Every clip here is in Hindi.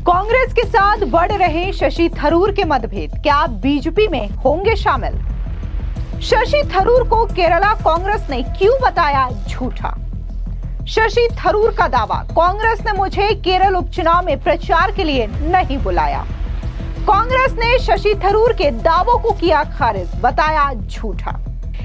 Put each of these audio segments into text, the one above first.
कांग्रेस के साथ बढ़ रहे शशि थरूर के मतभेद, क्या बीजेपी में होंगे शामिल? शशि थरूर को केरला कांग्रेस ने क्यों बताया झूठा? शशि थरूर का दावा, कांग्रेस ने मुझे केरल उपचुनाव में प्रचार के लिए नहीं बुलाया। कांग्रेस ने शशि थरूर के दावों को किया खारिज, बताया झूठा।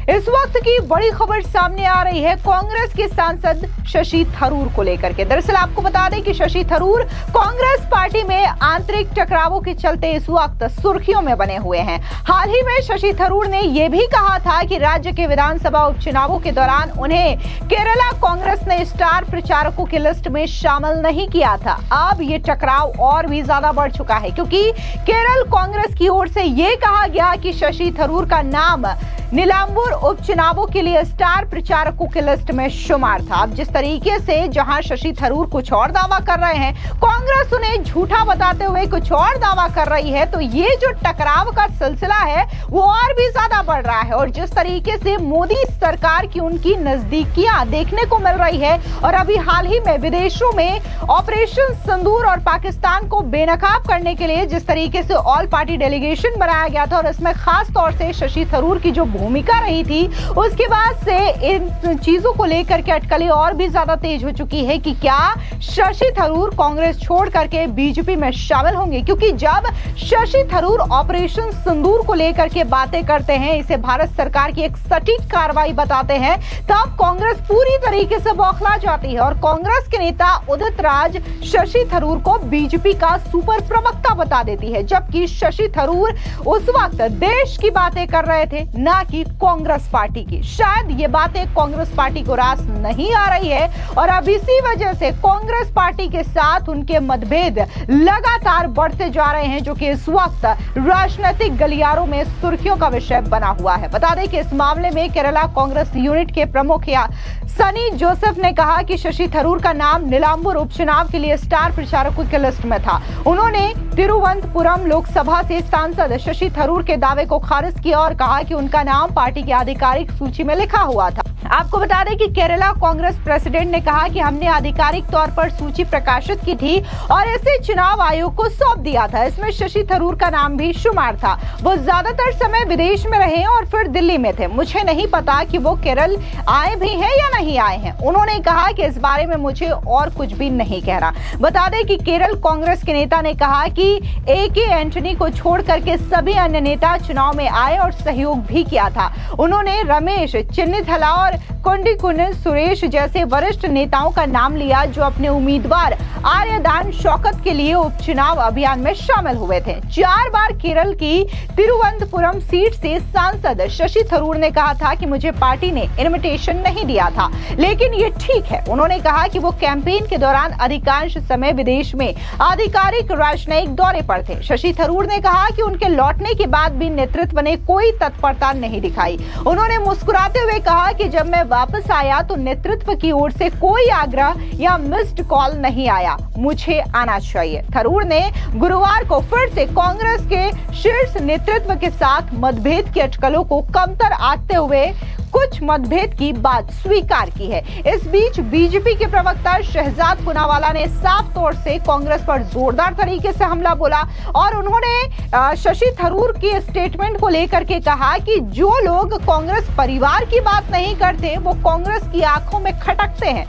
इस वक्त की बड़ी खबर सामने आ रही है कांग्रेस के सांसद शशि थरूर को लेकर के। दरअसल आपको बता दें कि शशि थरूर कांग्रेस पार्टी में आंतरिक टकरावों के चलते इस वक्त सुर्खियों में बने हुए हैं। हाल ही में शशि थरूर ने यह भी कहा था कि राज्य के विधानसभा उपचुनावों के दौरान उन्हें केरला कांग्रेस ने स्टार प्रचारकों की लिस्ट में शामिल नहीं किया था। अब ये टकराव और भी ज्यादा बढ़ चुका है, क्योंकि केरल कांग्रेस की ओर से यह कहा गया कि शशि थरूर का नाम नीलांबूर उपचुनावों के लिए स्टार प्रचारकों की लिस्ट में शुमार था। अब जिस तरीके से जहां शशि थरूर कुछ और दावा कर रहे हैं, कांग्रेस उन्हें झूठा बताते हुए कुछ और दावा कर रही है, तो ये जो टकराव का सिलसिला है वो और भी ज्यादा बढ़ रहा है। और जिस तरीके से मोदी सरकार की उनकी नजदीकियां देखने को मिल रही है, और अभी हाल ही में विदेशों में ऑपरेशन सिंदूर और पाकिस्तान को बेनकाब करने के लिए जिस तरीके से ऑल पार्टी डेलीगेशन बनाया गया था, और इसमें खास तौर से शशि थरूर की जो भूमिका रही थी, उसके बाद से इन चीजों को लेकर के अटकलें और भी ज्यादा तेज हो चुकी है कि क्या शशि थरूर कांग्रेस छोड़ करके बीजेपी में शामिल होंगे। क्योंकि जब शशि थरूर ऑपरेशन सिंदूर को लेकर के बातें करते हैं, इसे भारत सरकार की एक सटीक कार्रवाई बताते हैं, तब कांग्रेस पूरी तरीके से बौखला जाती है। और कांग्रेस के नेता उदित राज शशि थरूर को बीजेपी का सुपर प्रवक्ता बता देती है, जबकि शशि थरूर उस वक्त देश की बातें कर रहे थे, ना कि कांग्रेस पार्टी की। शायद ये बातें कांग्रेस पार्टी को रास नहीं आ रही है, और अब इसी वजह से कांग्रेस पार्टी के साथ उनके मतभेद लगातार बढ़ते जा रहे हैं, जो कि इस वक्त राजनीतिक गलियारों में सुर्खियों का विषय बना हुआ है। बता दें कि इस मामले में केरला कांग्रेस यूनिट के प्रमुख या सनी जोसेफ ने कहा कि शशि थरूर का नाम नीलांबूर उपचुनाव के लिए स्टार प्रचारकों की लिस्ट में था। उन्होंने तिरुवनंतपुरम लोकसभा से सांसद शशि थरूर के दावे को खारिज किया और कहा कि उनका नाम पार्टी की आधिकारिक सूची में लिखा हुआ था। आपको बता दें कि केरला कांग्रेस प्रेसिडेंट ने कहा कि हमने आधिकारिक तौर पर सूची प्रकाशित की थी और इसे चुनाव आयोग को सौंप दिया था। इसमें शशि थरूर का नाम भी शुमार था। वो ज्यादातर समय विदेश में रहे और फिर दिल्ली में थे। मुझे नहीं पता कि वो केरल आए भी हैं या नहीं आए हैं। उन्होंने कहा कि इस बारे में मुझे और कुछ भी नहीं कह रहा। बता दें कि केरल कांग्रेस के नेता ने कहा कि AK एंटनी को छोड़ करके सभी अन्य नेता चुनाव में आए और सहयोग भी किया था। उन्होंने रमेश चेन्निथला और कोंडिकुनिल सुरेश जैसे वरिष्ठ नेताओं का नाम लिया, जो अपने उम्मीदवार आर्यदान शौकत के लिए उपचुनाव अभियान में शामिल हुए थे। 4 बार केरल की तिरुवनंतपुरम सीट से सांसद शशि थरूर ने कहा था कि मुझे पार्टी ने इनविटेशन नहीं दिया था, लेकिन ये ठीक है। उन्होंने कहा कि वो कैंपेन के दौरान अधिकांश समय विदेश में आधिकारिक राजनयिक दौरे पर थे। शशि थरूर ने कहा कि उनके लौटने के बाद भी नेतृत्व ने कोई तत्परता नहीं दिखाई। उन्होंने मुस्कुराते हुए कहा कि जब मैं वापस आया तो नेतृत्व की ओर से कोई आग्रह या मिस्ड कॉल नहीं आया, मुझे आना चाहिए। थरूर ने गुरुवार को फिर से कांग्रेस के शीर्ष नेतृत्व के साथ मतभेद की अटकलों को कमतर आंकते हुए कुछ मतभेद की बात स्वीकार की है। इस बीच बीजेपी के प्रवक्ता शहजाद पूनावाला ने साफ तौर से कांग्रेस पर जोरदार तरीके से हमला बोला, और उन्होंने शशि थरूर के स्टेटमेंट को लेकर के कहा कि जो लोग कांग्रेस परिवार की बात नहीं करते, वो कांग्रेस की आंखों में खटकते हैं।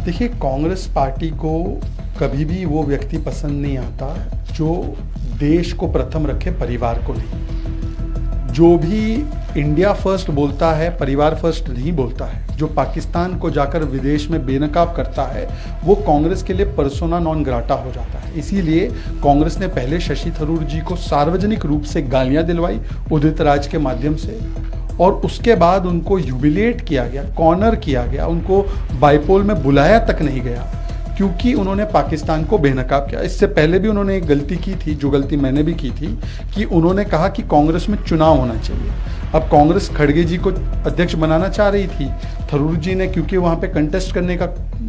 देखिए, कांग्रेस पार्टी को कभी भी वो व्यक्ति पसंद नहीं आता जो देश को प्रथम रखे, परिवार को नहीं। जो भी इंडिया फर्स्ट बोलता है, परिवार फर्स्ट नहीं बोलता है, जो पाकिस्तान को जाकर विदेश में बेनकाब करता है, वो कांग्रेस के लिए पर्सोना नॉन ग्राटा हो जाता है। इसीलिए कांग्रेस ने पहले शशि थरूर जी को सार्वजनिक रूप से गालियां दिलवाई उदित राज के माध्यम से, और उसके बाद उनको ह्यूमिलिएट किया गया, कॉर्नर किया गया, उनको बाइपोल में बुलाया तक नहीं गया, क्योंकि उन्होंने पाकिस्तान को बेनकाब किया। इससे पहले भी उन्होंने एक गलती की थी, जो गलती मैंने भी की थी, कि उन्होंने कहा कि कांग्रेस में चुनाव होना चाहिए। अब कांग्रेस खड़गे जी को अध्यक्ष बनाना चाह रही थी, थरूर जी ने क्योंकि वहाँ पे कंटेस्ट करने का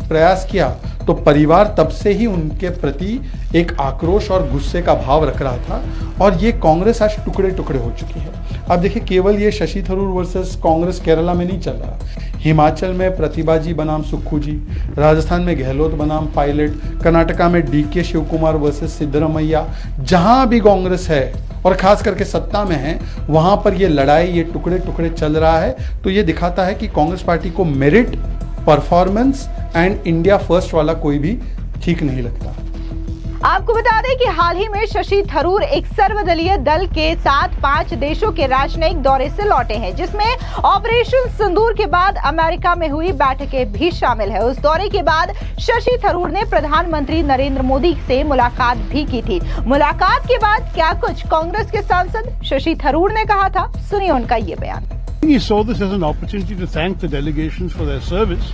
प्रयास किया तो परिवार तब से ही उनके प्रति एक आक्रोश और गुस्से का भाव रख रहा था और ये कांग्रेस आज टुकड़े टुकड़े हो चुकी है। अब देखिए केवल ये शशि थरूर वर्सेस कांग्रेस केरला में नहीं चल रहा, हिमाचल में प्रतिभा जी बनाम सुक्खू जी, राजस्थान में गहलोत बनाम पायलट, कर्नाटका में डीके शिवकुमार वर्सेस सिद्धरमैया, जहां भी कांग्रेस है और खास करके सत्ता में है वहां पर ये लड़ाई, ये टुकड़े टुकड़े चल रहा है। तो ये दिखाता है कि कांग्रेस पार्टी को merit, performance and India first वाला कोई भी ठीक नहीं लगता। आपको बता दें कि हाल ही में शशि थरूर एक सर्वदलीय दल के साथ 5 देशों के राजनयिक दौरे से लौटे हैं, जिसमें ऑपरेशन सिंदूर के बाद अमेरिका में हुई बैठकें भी शामिल है। उस दौरे के बाद शशि थरूर ने प्रधानमंत्री नरेंद्र मोदी से मुलाकात भी की थी। मुलाकात के बाद क्या कुछ कांग्रेस के सांसद शशि थरूर ने कहा था, सुनिए उनका ये बयान। He saw this as an opportunity to thank the delegations for their service.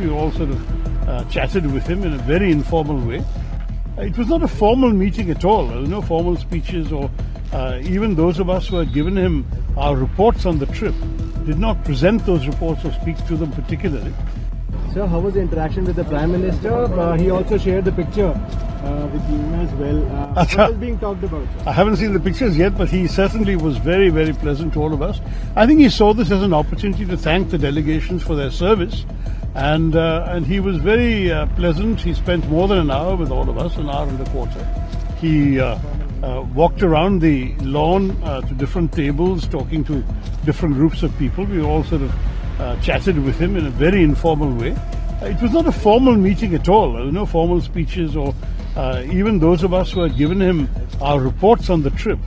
We all sort of chatted with him in a very informal way. It was not a formal meeting at all. There were no formal speeches or even those of us who had given him our reports on the trip did not present those reports or speak to them particularly. Sir, how was the interaction with the Prime Minister? He also shared the picture with you as well. What was being talked about, sir? I haven't seen the pictures yet, but he certainly was very, very pleasant to all of us. I think he saw this as an opportunity to thank the delegations for their service. And he was very pleasant. He spent more than an hour with all of us, an hour and a quarter. He walked around the lawn to different tables, talking to different groups of people. We all sort of chatted with him in a very informal way. It was not a formal meeting at all. There were no formal speeches or even those of us who had given him our reports on the trip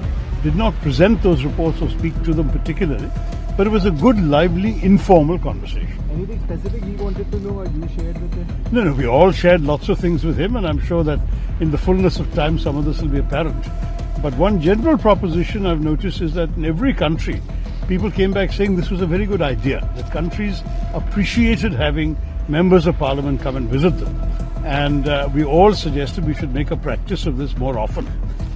did not present those reports or speak to them particularly. But it was a good, lively, informal conversation. Anything specific he wanted to know or you shared with him? No, we all shared lots of things with him, and I'm sure that in the fullness of time some of this will be apparent. But one general proposition I've noticed is that in every country, people came back saying this was a very good idea, that countries appreciated having members of parliament come and visit them. And we all suggested we should make a practice of this more often,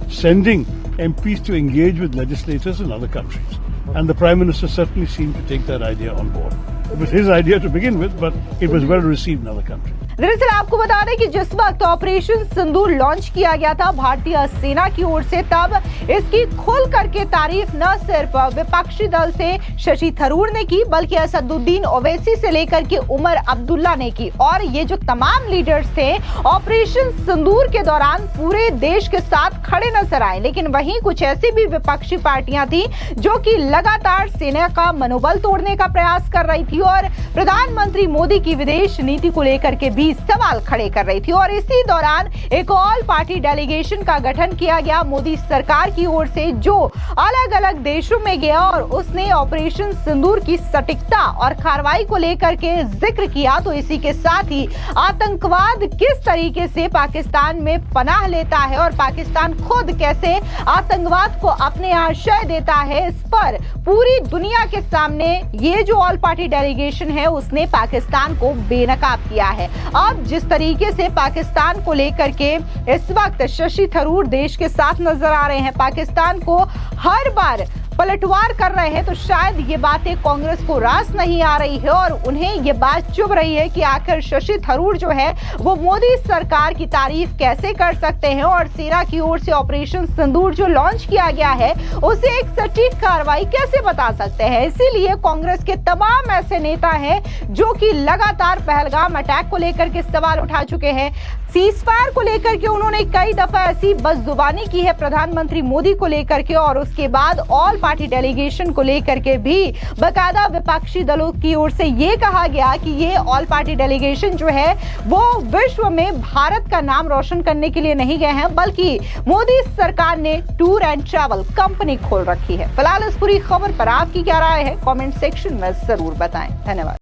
sending MPs to engage with legislators in other countries. And the Prime Minister certainly seemed to take that idea on board. It was his idea to begin with, but it was well received in other countries. दरअसल आपको बता दें कि जिस वक्त ऑपरेशन सिंदूर लॉन्च किया गया था भारतीय सेना की ओर से, तब इसकी खुल करके तारीफ न सिर्फ विपक्षी दल से शशि थरूर ने की, बल्कि असदुद्दीन ओवैसी से लेकर के उमर अब्दुल्ला ने की। और ये जो तमाम लीडर्स थे ऑपरेशन सिंदूर के दौरान पूरे देश के साथ खड़े नजर आए। लेकिन वहीं कुछ ऐसी भी विपक्षी पार्टियां थी जो कि लगातार सेना का मनोबल तोड़ने का प्रयास कर रही थी और प्रधानमंत्री मोदी की विदेश नीति को लेकर के भी सवाल खड़े कर रही थी। और इसी दौरान एक ऑल पार्टी डेलीगेशन का गठन किया गया मोदी सरकार की ओर से, जो अलग अलग देशों में गया और उसने ऑपरेशन सिंदूर की सटीकता और कार्रवाई को लेकर के जिक्र किया। तो इसी के साथ ही आतंकवाद किस तरीके से पाकिस्तान में पनाह लेता है और पाकिस्तान खुद कैसे आतंकवाद को अपने आश्रय देता है, इस पर पूरी दुनिया के सामने ये जो ऑल पार्टी डेलीगेशन है उसने पाकिस्तान को बेनकाब किया है। अब जिस तरीके से पाकिस्तान को लेकर के इस वक्त शशि थरूर देश के साथ नजर आ रहे हैं, पाकिस्तान को हर बार पलटवार कर रहे हैं, तो शायद ये बातें कांग्रेस को रास नहीं आ रही है और उन्हें ये बात चुभ रही है कि आखिर शशि थरूर जो है वो मोदी सरकार की तारीफ कैसे कर सकते हैं और सेना की ओर से ऑपरेशन सिंदूर जो लॉन्च किया गया है उसे एक सटीक कार्रवाई कैसे बता सकते हैं। इसीलिए कांग्रेस के तमाम ऐसे नेता हैं जो कि लगातार पहलगाम अटैक को लेकर के सवाल उठा चुके हैं, सीज फायर को लेकर के उन्होंने कई दफा ऐसी बदजुबानी की है प्रधानमंत्री मोदी को लेकर के, और उसके बाद ऑल पार्टी डेलीगेशन को लेकर के भी बकायदा विपक्षी दलों की ओर से ये कहा गया कि ये ऑल पार्टी डेलीगेशन जो है वो विश्व में भारत का नाम रोशन करने के लिए नहीं गए हैं, बल्कि मोदी सरकार ने टूर एंड ट्रैवल कंपनी खोल रखी है। फिलहाल इस पूरी खबर पर आपकी क्या राय है, कमेंट सेक्शन में जरूर बताएं। धन्यवाद।